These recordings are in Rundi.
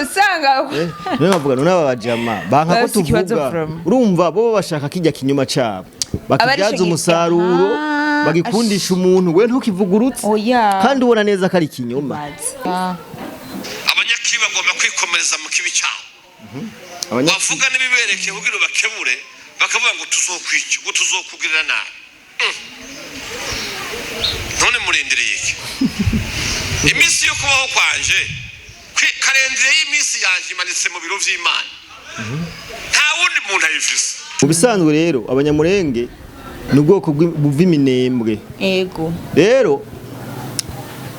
usanga niyo bavuga none abajama banka ko tuvuga urumva bo bashaka kijya kinyuma cyabo bakibyaza umusaruro bagikundisha umuntu we ntukivugurutse kandi ubona neza ko ari kinyuma abanyakiba bagomba kwikomereza mu kibi cyabo bavuga nibibereke kugira bakebure bakavuga ngo tuzokwica ngo tuzokugirira nabi none murendereye iki imisi yo kubaho kwanje karendire y'imisi yanje imanitse mu biro vy'Imana nta wundi muntu ayifise ubisanzwe rero abanyamurenge n'ubwoko bw'iminembwe ego rero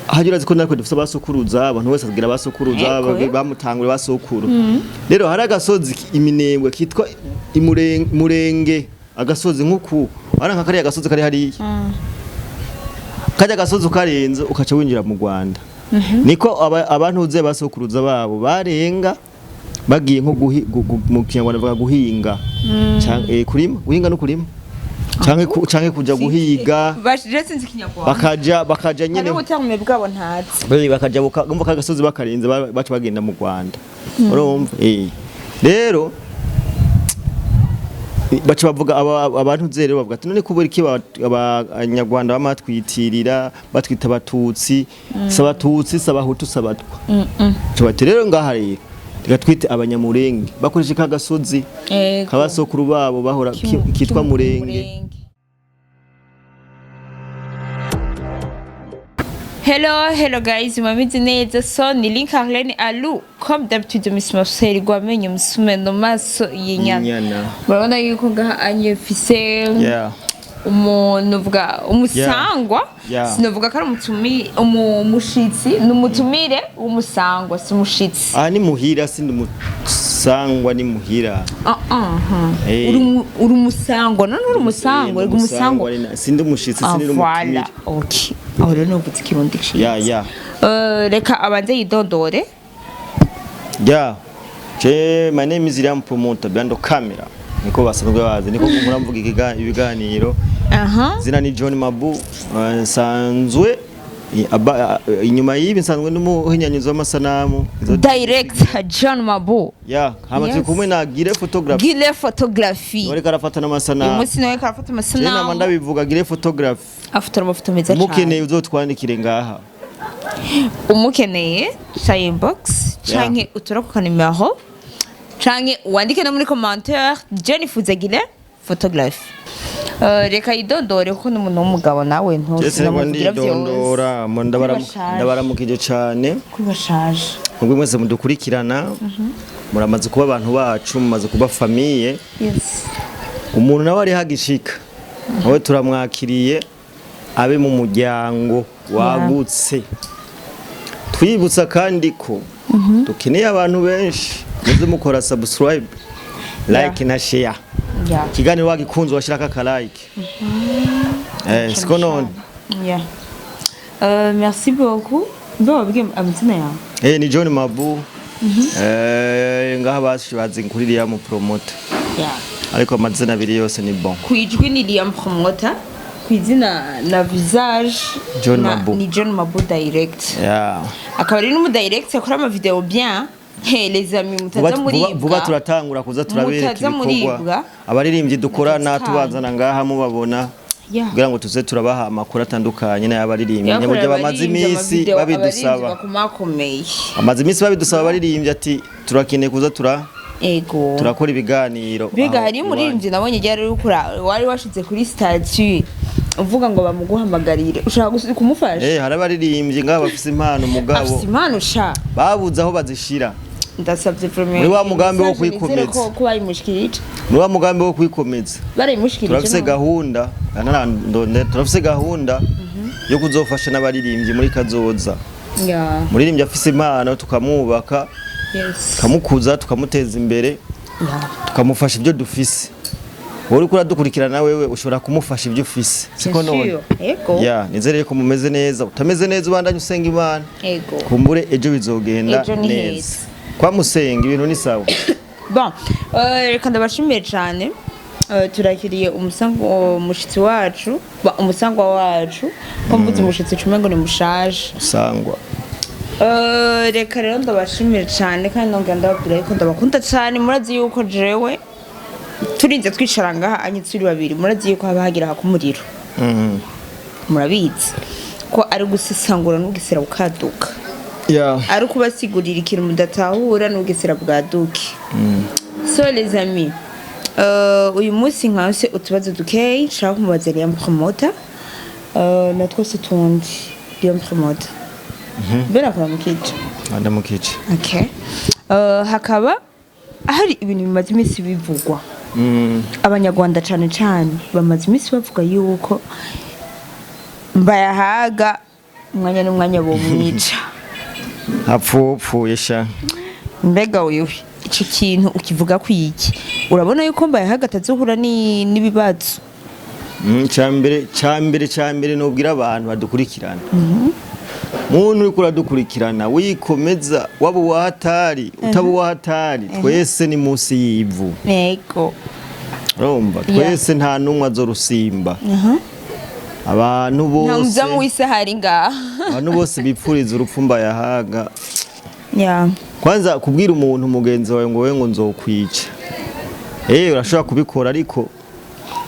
hajura ziko nakwe dufite abasokuruza abantu bose agira abasokuruza bamutangure basokuru rero hari agasozi iminembwe kitwa imurenge agasozi nkuku aranka kari agasozi kari hari kajya agasozi ukarenze ukaca winjira mu Rwanda niko abantu uze basokuruza babo barenga bagiye nko mu Kinyarwanda bavuga guhinga kurima guhinga no kurima canke kuja guhiga bashije sinzi Kinyarwanda bakaja nyene hari ubutamwe bwabo ntazi bakaja bumva kagasozi bakarenze baca bagenda mu Rwanda urumva rero baca bavuga abantu zere bavuga ati none kubura iki abanyarwanda bamatwitirira batwita abatutsi sabatutsi sabahutu sabatwa cyo rero ngaha rero gatwite abanyamurenge bakoresha kagasozi kabasokuru babo bahora kitwa murenge. Hello guys, mamizi neza so ni Link Arlene Alou comme d'habitude Miss Marcel gwamenye musumeno maso yinyana barabona yuko ngaha anyefise umuntu uvuga umusangwa sinovuga ko ari umushitsi n'umutumire umusangwa si umushitsi ni muhira si umusangwa ni muhira uri umusangwa none uri umusangwa uri umusangwa sindi umushitsi sindi n'umutumire okay aho rero no gutse kirundi ciye reka abanze yidondore my name is Iliam Promoter behind the camera niko basanzwe bazi niko muramvuga ibiganiro zina ni John Mabu sanzwe inyuma y'ibi nsanzwe n'umuhinyanyuzo w'amasanamu director John Mabu hamaze kumwe na Gile Photography none karafata n'amasanamu umunsi nawe karafata amasanamu cyane amanda bivuga Gile Photography afite amafoto meza cyane mukeneye uzotwandikire ngaha umukeneye inbox canke uturako numero canke wandike no muri commentaire Jennifer Gile Photography reka idondore ko n'umuntu w'umugabo nawe ntusinamubwira byose ndabaramukije cyane kubashaje ubwo mwese mudukurikirana muramaze kuba abantu bacu mumaze kuba famille umuntu nawe ari hagishika aho turamwakiriye abe mu muryango wagutse twibutsa kandi ko dukeneye abantu benshi muze mukora subscribe like na share kiganiro wagikunze washiraka aka like siko none merci beaucoup babwiye amazina yawe ni John Mabu ngaha bazi nkuririya mu promoter ariko amazina abiri yose ni bon kwijwi ni Liam Promoter kwizina na visage John Mabu ni John Mabu direct akaba ari n'umu direct akora ama video bien les amis mutaza muri vuba turatangura kuza turabereka ibikorwa abaririmbyi dukorana tubazana ngaha mubabona kugira ngo tuze turabaha amakuru atandukanye n'abaririmbyi nyamujya bamaze imisi babidusaba amaze imisi babidusaba abaririmbyi ati turakeneye kuza turakora ibiganiro biga hari umuririmbyi nabonye ryari rukura wari washize kuri statue uvuga ngo bamuguhamagarire ushaka kumufasha hari abaririmbyi ngaha bafise impano mugabo afise impano sha babuze aho bazishira ndasabye premier muri wa mugambi wo kwikomeza ko bayimushikirije muri wa mugambi wo kwikomeza barayimushikirije turafise gahunda turafise gahunda yo kuzofasha n'abaririmbyi muri kazoza muririmbyi afise impano tukamwubaka tukamukuza tukamuteza imbere tukamufasha ibyo dufise wowe kuradukurikirana wewe ushobora kumufasha ibyo ufise siko none nizere ko mumeze neza utameze neza ubandanye usenga Imana kumbure ejo bizogenda neza kwa musenga ibintu ni sawa bon reka ndabashimire cyane turakiriye umushitsi wacu umusangwa wacu ko mvuze umushitsi cume ngo ni mushaje usangwa reka rero ndabashimira cyane kandi nongera ndababwira yuko ndabakunda cyane murazi yuko jewe turinze twicara ngaha anye turi babiri murazi yuko haba hagira hakumuriro murabizi ko ari gusisangura n'ugisera bukaduka ari kubasigurira ikintu mudatahura n'ugisera bwaduke so les amis uyu munsi nkanse utubazo dukeyi nshaka kumubaza Liam Promoter na twese tundi Liam Promoter bera kwa mukije ndamukije okay hakaba hari ibintu bimaze iminsi bivugwa abanyarwanda cyane cyane bamaze iminsi bavuga yuko Mbayahaga umwanya n'umwanya bo mwica apfuye sha mbega uyu icyo kintu ukivuga kwiki urabona yuko Mbayahaga atazuhura n'ibibazo cyambere nubwira abantu badukurikirana muntu uri kuradukurikirana wikomeza waba uwahatari utaba uwahatari twese ni munsi y'ivu yego urumva twese nta numwe azorusimba abantu bose abantu bose bipfuriza urupfu Mbayahaga kwanza kubwira umuntu mugenzi wawe ngo we ngo nzokwica urashobora kubikora ariko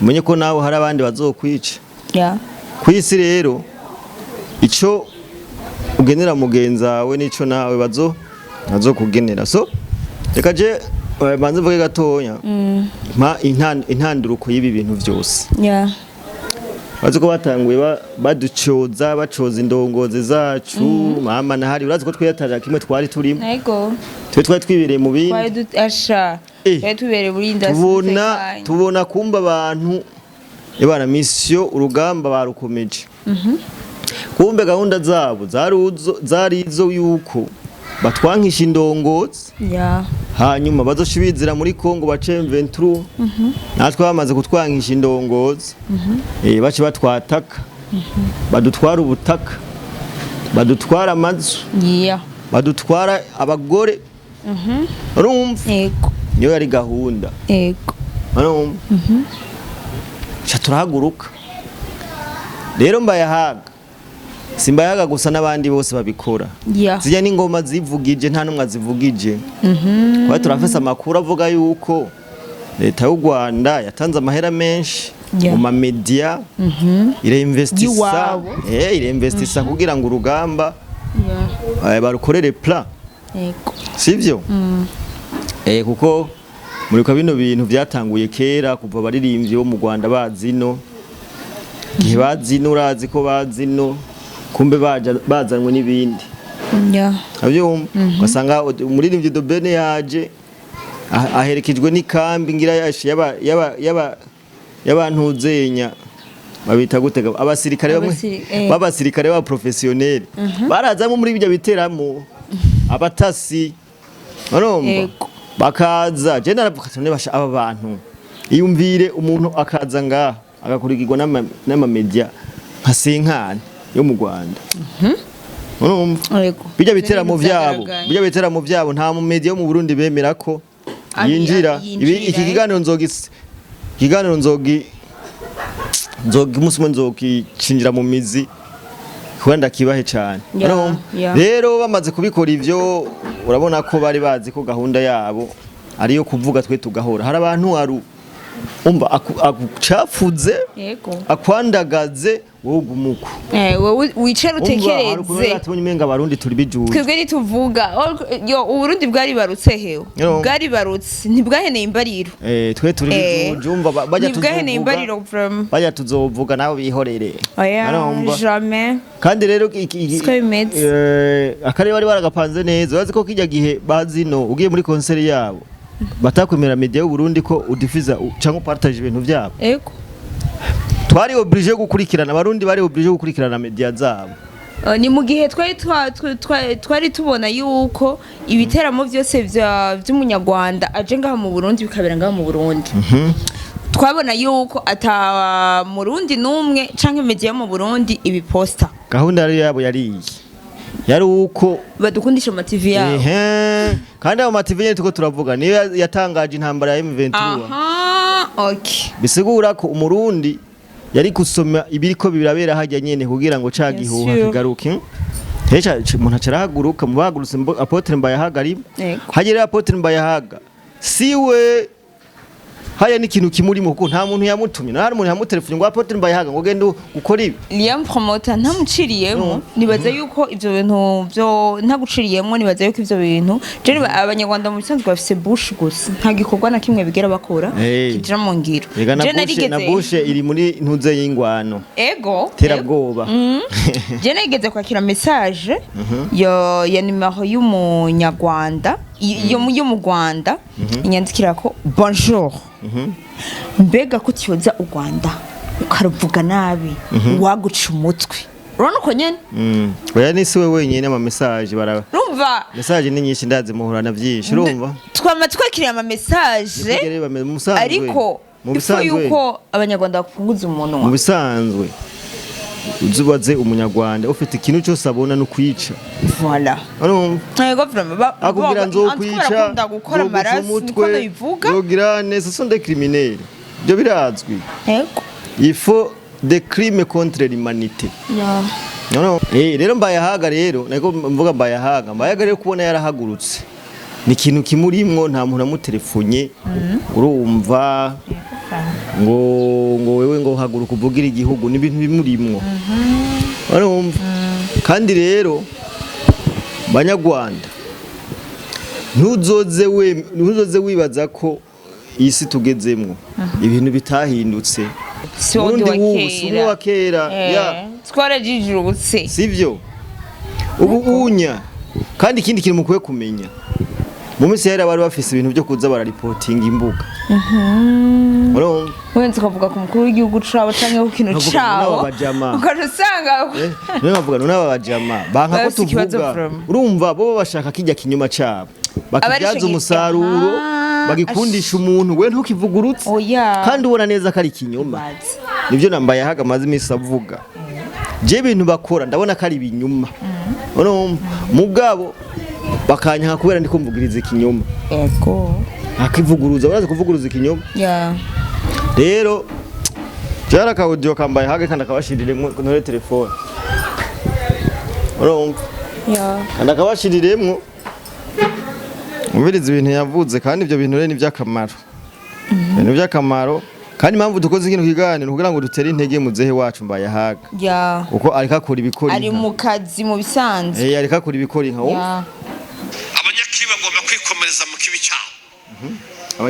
umenye ko nawe hari abandi bazokwica kwisi rero ico ugenera mugenzi wawe nico nawe bazokugenera so reka je banze vuge gatonya intanduruko y'ibi bintu byose bazi ko batanguye bacoza indongozi zacu mama na hari urazi ko twiyataje kimwe twari turimo yego twari twibereye mu bindi twari tubereye muri industry tubona kumba abantu ibana mission urugamba barukomeje kumbe gahunda zabo zari izo yuko batwankisha indongozi hanyuma bazoshibizira muri Kongo bace M23 natwe bamaze kutwankisha indongozi bace batwataka badutwara ubutaka badutwara amazu badutwara abagore urumva niyo yari gahunda urumva turahaguruka rero Mbayahaga Simbayahaga gusa n'abandi bose babikora zijya n'ingoma zivugije nta numwe azivugije kwa turafese amakuru avuga yuko leta y'u Rwanda yatanze amahera menshi mu ma media ireinvestisa kugira ngo urugamba barukorere plan sivyo kuko muri kwa bino bintu byatanguye kera kuva baririmbye bo mu Rwanda bazino urazi ko bazino kumbe bazanwe n'ibindi abyo basanga umuririmbyi Dobene yaje aherekejwe n'ikambi ngira y'abantuzenya babita gutega abasirikare ba professionnel barazamo muri bijya biteramo abatasi baromba bakaza je naravuga basha aba bantu iyumvire umuntu akaza ngaha agakurikirwa n'ama media nka Senkani yo mu Rwanda bijya biteramo byabo nta mu media yo mu Burundi bemera ko yinjira iki kiganiro nzogi umusumwe nzokicinjira mu mizi kwenda kibahe cyane rero bamaze kubikora ivyo urabona ko bari bazi ko gahunda yabo ariyo kuvuga twe tugahora hari abantu umva akucafuze akwandagaze wowe gumuko wowe wicare utekereze atubonye umenga abarundi turi bijuje twebwe nituvuga uburundi bwari barutse hewe bwari barutse ntibwaheneye imbariro twe turi bijuje umva bajya ntibwaheneye imbariro bajya tuzovuga nawe bihorere jamais kandi rero akarere bari baragapanze neza urazi ko kijya gihe bazino ugiye muri konseri yabo batakwemera media y'u Burundi ko udifiza cyangwa partage ibintu byabo twari oblige gukurikirana abarundi bari oblige gukurikirana media zabo ni mu gihe twari tubona yuko ibiteramo byose by'umunyarwanda aje ngaha mu Burundi bikabera ngaha mu Burundi twabona yuko ata murundi numwe canke media mu Burundi ibiposta gahunda yabo yari yari uko badukundisha ama TV yabo kandi ama TV nyene tuko turavuga niyo yatangaje intambara ya M23 okay bisigura ko umurundi yari kusoma ibiriko birabera hajya nyene kugira ngo cagihuha kigaruke Hesha umuntu acarahaguruka mubahagurutse Apotre Mbayahaga ari hagera Apotre Mbayahaga siwe haya n'ikintu kimurimo kuko nta muntu yamutumye nta muntu yamutelefone ngo Apotre Mbayahaga ngo gende gukora ibi Liam promoter ntamuciriyemo nibaza yuko ivyo bintu byo ntaguciriyemo nibaza yuko ivyo bintu je abanyarwanda mu bisanzwe bafise bush gusa nta gikorwa na kimwe bigera bakora kijira mu ngiro je narigeze na bush iri muri ntuze y'ingwano ego terabwoba je narigeze kwakira message ya nimero y'umunyarwanda yo mu Rwanda inyandikira ko bonjour mbega ko tyoza u Rwanda ukaruvuga nabi waguca umutwe urabona ko nyene oya ni siwe wenyine ama message bara urumva message ni nyinshi ndaze muhurana byinshi urumva twama twakiriye ama message ariko ifo yuko abanyarwanda bakunguza umuntu mu bisanzwe uzubaze umunyarwanda ufite ikintu cyose abona no kwica voilà yego vraiment akubwira nzo kwica gukora amaraso niko bivuga yogira neza sont des criminels byo birazwi yego il faut des crimes contre l'humanité rero Mbayahaga rero nako mvuga Mbayahaga rero kubona yarahagurutse ni ikintu kimurimwo nta muntu amutelefone urumva ngo wewe ngo haguruka uvugira igihugu n'ibintu bimurimwo urumva kandi rero banyarwanda ntuzoze wibaza ko isi tugezemwo ibintu bitahindutse Siwondi wa kera twarajijurutse sivyo ubu unya kandi ikindi kintu mukwiye kumenya mu minsi yari bari bafise ibintu byo kuza bararipotinga imbuga wenze ukavuga ku mukuru w'igihugu cabo canke ku kintu cabo ukajusanga bavuga n'aba bajama banka ko tuvuga urumva bo bashaka kijya kinyuma cabo bakibyaza umusaruro bagikundisha umuntu we ntukivugurutse kandi ubona neza ko ari kinyuma nivyo Mbayahaga amaze imisi avuga je ibintu bakora ndabona ko ari ibinyuma mugabo bakanyanka kubera ndi kumvugiriza ikinyoma ego akivuguruza uraza kuvuguruza ikinyoma rero cyara ka audio Mbayahaga kandi akabashirire muri telefone urumva kandi akabashiriremwo umviriza ibintu yavuze kandi ibyo bintu rero ni by'akamaro ibintu by'akamaro kandi impamvu dukoze kino kiganiro kugira ngo dutere intege muzehe wacu Mbayahaga uko ariko akora ibikori ari mu kazi mu bisanzwe ariko akora ibikori nka abanyakibi bagomba kwikomereza mu kibi cyabo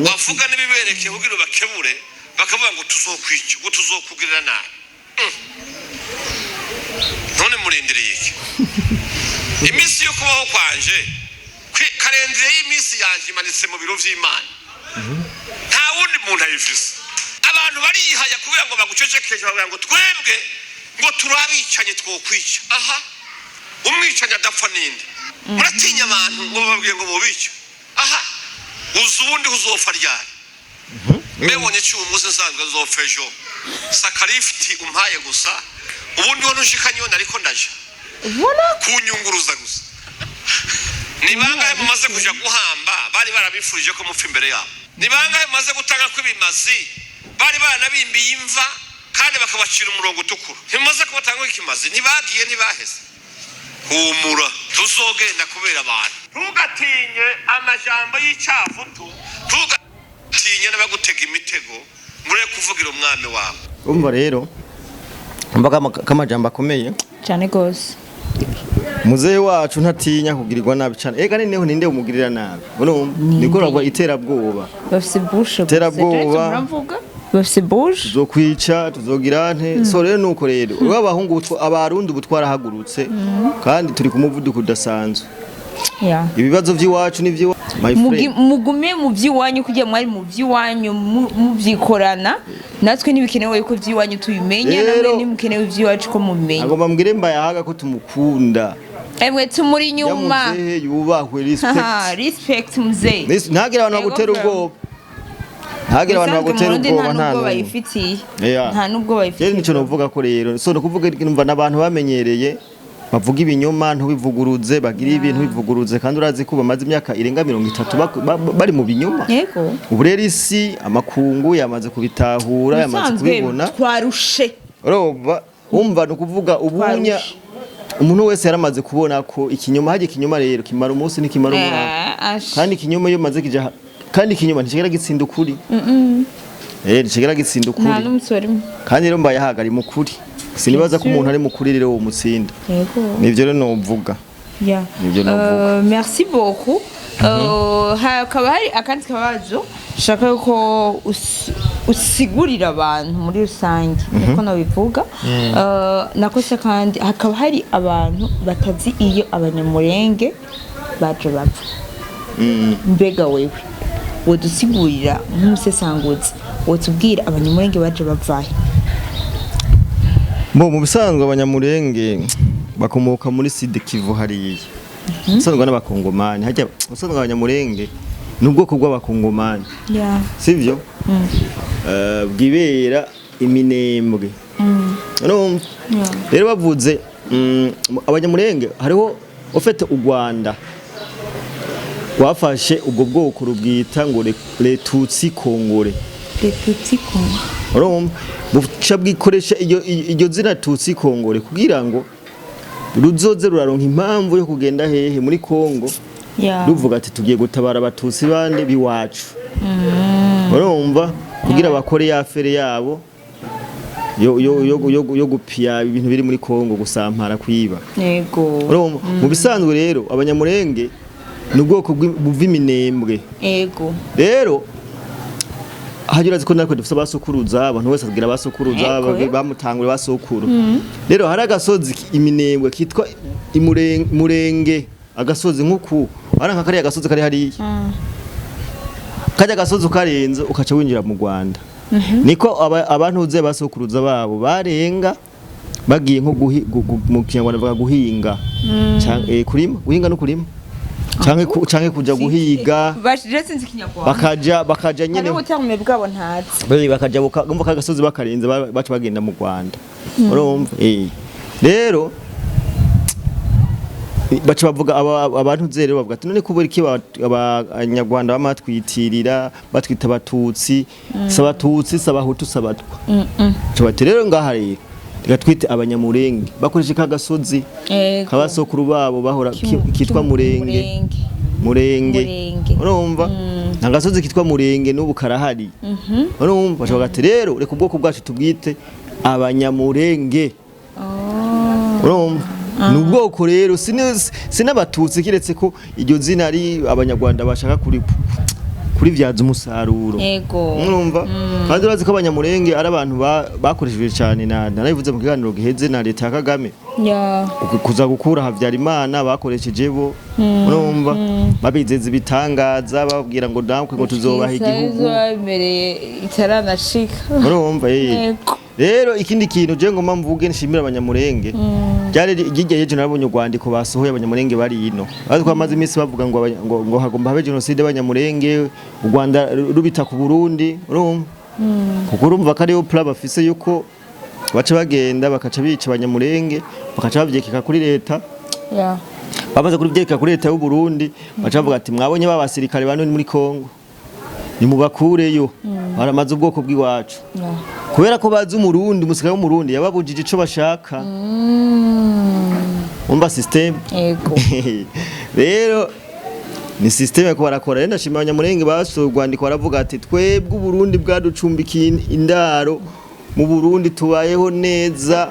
bavuga n'ibibereke kugira bakebure bakavuga ngo tuzokwica ngo tuzokugirira nabi none murendereye iki iminsi yo kubaho kwanje kalendire y'imisi yanje imanitse mu biro vy'Imana nta wundi muntu ayifise abantu barihaya kugira ngo bagucecekeje bavuga ngo twebwe ngo turabicanye twokwica aha umwicanye adapfa ninde muratinya abantu ngo bababwiye ngo bobica aha uzundi uzopfa ryari mbebonye cyuwo muze nsanzwe nzopfa ejo sakarifiti umpaye gusa ubundi wo nushikanyo nariko ndaje kunyunguruza gusa ni bangahe mumaze kuja guhamba bari barabifurije ko mupfa imbere yabo ni bangahe mumaze gutanga kw'ibimazi bari baranabimbiye imva kandi bakabacira umurongo utukura ntimumaze kubatanga ikimazi ntibagiye ntibaheze humura tuzogenda kubera abantu tugatinye amajambo y'icyavutu tugatinye n'abagutega imitego mure kuvugira umwami wawe umva rero mbaga kamajambo akomeye cyane gose muzehe wacu ntatinya kugirirwa nabi cyane ega neho ninde umugirira nabi nikoragwa iterabwoba bafise bushe terabwoba bafise bushe tuzokwica tuzogira nte so rero nuko rero abahungu abarundi butwarahagurutse kandi turi ku muvuduko udasanzwe ibibazo by'iwacu n'ivyo mugume mu by'iwanyu kugira mwari mu by'iwanyu muvyikorana natwe ntibikenewe yuko by'iwanyu tubimenye namwe ntimukenewe by'iwacu ko mumenye agomba mbwire Mbayahaga ko tumukunda emwe tumuri nyuma yubahwe respect muzehe ntagira abantu bagutera ubwoba ntagira abantu bagutera ubwoba nta nubwo bayifitiye nico novuga ko rero so no kuvuga numva nabantu bamenyereye bavuga ibinyoma ntubivuguruze bagira ibintu bivuguruze kandi urazi ko bamaze imyaka irenga 30 bari mu binyoma yego ubu rero isi amakungu yamaze kubitahura yamaze kubibona twarushe urumva no kuvuga ubunya umuntu wese yaramaze kubona ko ikinyoma haje ikinyoma rero kimara umunsi nikimara umwaka kandi ikinyoma iyo maze kija kandi ikinyoma ntigera gitsinda ukuri ntigera gitsinda ukuri nta n'umusore kandi rero mbaye hagari mu kuri sinibaza ko umuntu ari mu kuri rero uwo mutsinda nivyo rero novuga nivyo novuga merci beaucoup hakaba hari akandi kabazo shaka ko usigurira abantu muri rusange niko nabivuga nakose kandi hakaba hari abantu batazi iyo abanyamurenge baje bapfa mbega wewe wodusigurira nk'umusesanguzi wotubwira abanyamurenge baje bavahe mu bisanzwe abanyamurenge bakomoka muri Sud Kivu hariya usanzwe n'abakongomani hajya usanzwe abanyamurenge n'ubwoko bw'abakongomani sivyo bwibera iminembwe rero bavuze abanyamurenge hariho ufite u Rwanda wafashe ubwo bwoko rubwita ngo le Tutsi Kongore buca bwikoresha iryo zina Tutsi Kongore kugira ngo ruzoze ruraronka impamvu yo kugenda hehe muri Kongo ruvuga ati tugiye gutabara abatutsi bande biwacu urumva kugira bakore ya fere yabo yo gupia ibintu biri muri Kongo gusampara kwiba yego urumva mu bisanzwe rero abanyamurenge n'ubwoko bw'iminembwe yego rero hajurazi ko nariko dufite abasokuruza abantu wese agira abasokuruza bamutangure basokuru rero hari agasozi iminembwe kitwa imurenge agasozi nkuku aranka kari agasozi kari hariya kajya agasozi ukarenze ukaca winjira mu Rwanda niko abantu uze basokuruza babo barenga bagiye nko mu Kinyarwanda bavuga guhinga kurima guhinga no kurima canke kuja guhiga bakaja nyene ubutamwe bwabo ntazi bakaja bumva kagasozi bakarenze baca bagenda mu Rwanda urumva rero baca bavuga abantu zero bavuga ati none kubura iki abanyarwanda bamatwitirira batwita abatutsi sabatutsi sabahutu sabatwa bati rero ngaha rero twite abanyamurenge bakoresha kagasozi kabasokuru babo bahora kitwa murenge urumva nagasozi kitwa murenge n'ubu karahari urumva bashaka ati rero reka ubwoko bwacu tubwite abanyamurenge urumva n'ubwoko rero sinabatutsi kiretse ko iryo zina ari abanyarwanda bashaka kuri vyaza umusaruro urumva kandi urazi ko abanyamurenge ari abantu bakoreshejwe cyane narabivuze mu kiganiro giheze na leta ya Kagame kuza gukura Havyarimana bakoresheje bo urumva babizeza ibitangaza babwira ngo dankwe ngo tuzobaha igihugu urumva rero ikindi kintu je ngoma mvuge nshimira abanyamurenge byari igihe yeje nabonye Rwandiko basohoye abanyamurenge bari ino bazi ko amaze iminsi bavuga ngo hagomba habe genocide abanyamurenge u Rwanda rubita ku Burundi urumva kuko urumva ko ariyo plan bafise yuko baca bagenda bakaca bica abanyamurenge bakaca bavyekeka kuri leta bamaze kuri vyekeka kuri leta y'u Burundi baca bavuga ati mwabonye babasirikare bano muri Kongo nimubakureyo baramaze ubwoko bw'iwacu kubera ko bazi umurundi umusirikare w'umurundi yababujije ico bashaka umba system rero ni system ko barakora rero ndashima abanyamurenge baso Rwandiko baravuga ati twebwe uburundi bwaducumbikiye indaro mu Burundi tubayeho neza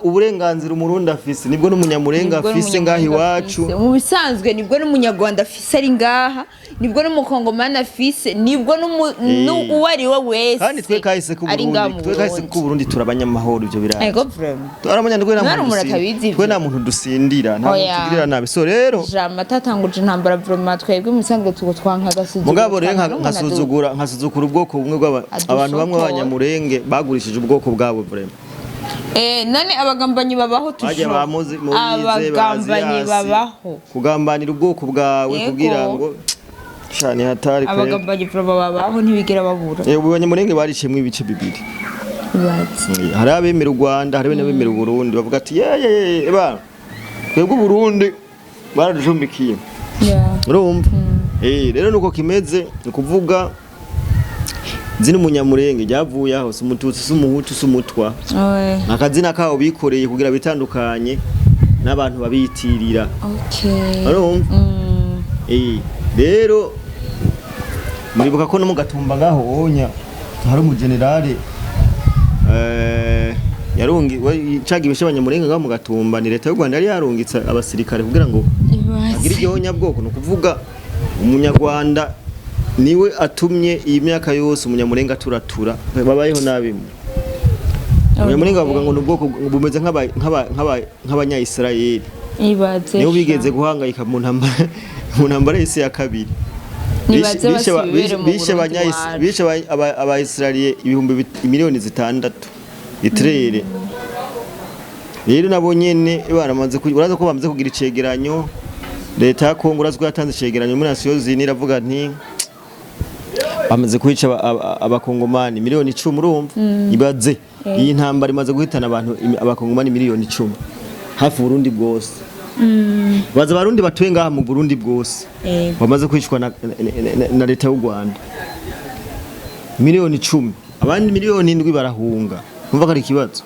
uburenganzira umurundi afise nibwo n'umunyamurenge afise ngaha iwacu mu bisanzwe nibwo n'umunyarwanda afise ari ngaha nibwo n'umukongomani afise nibwo n'uwari we wese kandi twe kahise ku Burundi turabanyamahoro ivyo birara ego vraiment twe nta muntu dusindira nta muntu tugirira nabi so rero jama tatanguje intambara vraiment twebwe mu bisanzwe twanka gasuzugura mugabo rero nkasuzugura ubwoko bumwe bw'abantu bamwe abanyamurenge bagurishije ubwoko bwabo vraiment none abagambanyi babaho abagambanyi babaho kugambanira ubwoko bwawe kugira ngo shani hatari pe abagambanyi babaho ntibigera babura abanyamurenge baricemwe ibice bibiri hari abemera u Rwanda hari n'abemera u Burundi bavuga ati ba twebwe u Burundi baradujumbikiye urumva rero nuko kimeze ukuvuga nzi n'umunyamurenge ryavuye aho si umututsi si umuhutu si umutwa akazina kawo bikoreye kugira bitandukanye n'abantu babitirira rero muribuka ko no mu Gatumba ngaho onya hari umugenerale yarungi cagiye abanyamurenge ngaho mu Gatumba ni leta y'u Rwanda yari yarungitse abasirikare kugira ngo agire igihonye bwoko no kuvuga umunyarwanda niwe atumye iyi myaka yose umunyamurenge aturatura babayeho nabi umunyamurenge bavuga ngo n'ubwoko bumeze nk'abanya-Israeli niho bigeze guhangayika mu ntambara y'isi ya kabiri bishe aba-Israeli ibihumbi miliyoni 6 itrere rero nabo nyene baramaze uraza ko bamaze kugira icegeranyo leta ya Kongo urazwe yatanze icegeranyo muri Nations Unies iravuga nti bamaze kwica abakongomani miliyoni 10 urumva ibaze iyi ntambara imaze guhitana abantu abakongomani miliyoni 10 hafi Burundi bwose baza barundi batuye ngaha mu Burundi bwose bamaze kwicwa na leta y'u Rwanda miliyoni 10 abandi miliyoni 7 barahunga umva ko ari ikibazo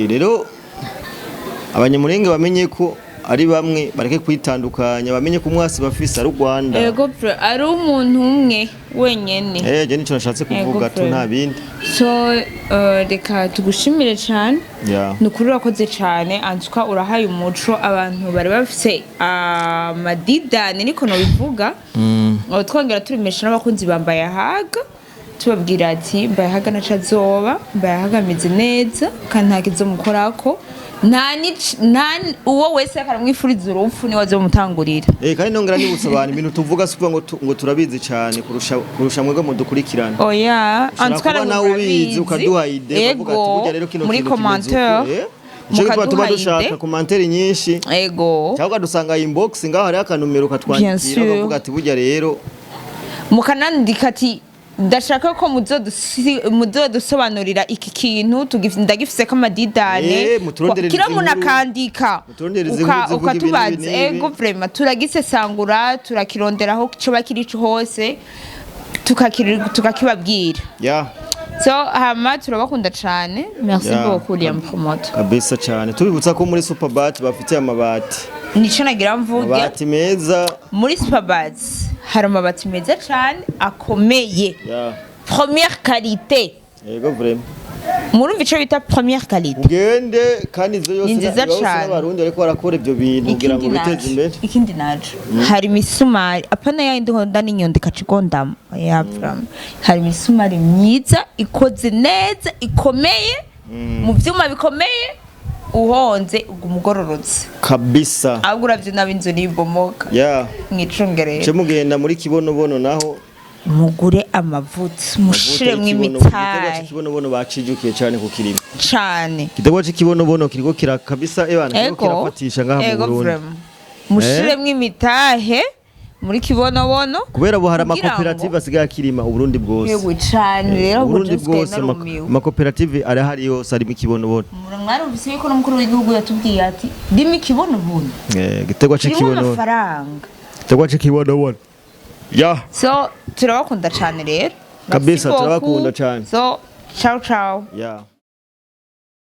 rero abanyamurenge bamenye ko ari bamwe bareke kwitandukanya bamenye ko umwasi bafise ari Rwanda yego ari umuntu umwe wenyene je nico nashatse kuvuga to nta bindi so reka tugushimire cyane nukuri urakoze cyane antuka urahaye umuco abantu bari bafise amadidane niko no bivuga twongera turimesha n'abakunzi bambaye haga tubabwira ati mbaye haga nacazoba mbaye hagameze neza kandi ntakizo mukorako nta uwo wese akaramwifuriza urupfu ni wazo mutangurira kandi nongera nibutsa abantu ibintu tuvuga si ngo turabizi cyane kurusha mwebwe mudukurikirana oya antukana nawe ubizi ukaduha ide bavuga ati burya rero kino muri commentaire mukaduha tuba dushaka commentaire nyinshi cyangwa dusanga inbox ngaho hari akanumero katwandikira bavuga ati burya rero mukanandika ati ndashaka ko muzodusobanurira iki kintu ndagifise ko amadidane kira munakandika ukatubaza ego vraiment turagisesangura turakironderaho cyo bakiri hose tukakibabwira so hama turabakunda cyane merci beaucoup Liam Promote kabisa cyane tubibutsa ko muri Superbat bafite amabati nico nagira mvuge amabati meza muri Superbat hari amabati meza cyane akomeye première qualité yego vraiment murumva ico bita première qualité ugende kandi izo yose n'abarundi ariko barakora ibyo bintu kugira ngo biteze imbere ikindi naje hari misumari apana yindi honda n'inyundo ikacigondama vraiment hari misumari myiza ikoze neza ikomeye mu vyuma bikomeye uhonze umugororotse kabisa agura byo nabinzo nibomoka mwicungereye cyo mugenda muri kibonobono naho mugure amavuta mushiremwe imitaye kibonobono bacijukiye cyane ku kirimo cyane kitego cy'ikibonobono kiriko kira kabisa ebana kiriko kirafatisha ngaha mu Burundi mushiremwe imitahe muri kibonobono kubera bo hari amakoperative asigaye akirima Uburundi bwose yego cyane rero Uburundi bwose amakoperative ari hari yose ari mu kibonobono mwarumvise yuko n'umukuru w'igihugu yatubwiye ati ndimi kibonobono gitego cy'ikibonobono gitego cy'ikibonobono so turabakunda cyane rero kabisa turabakunda cyane so ciao ciao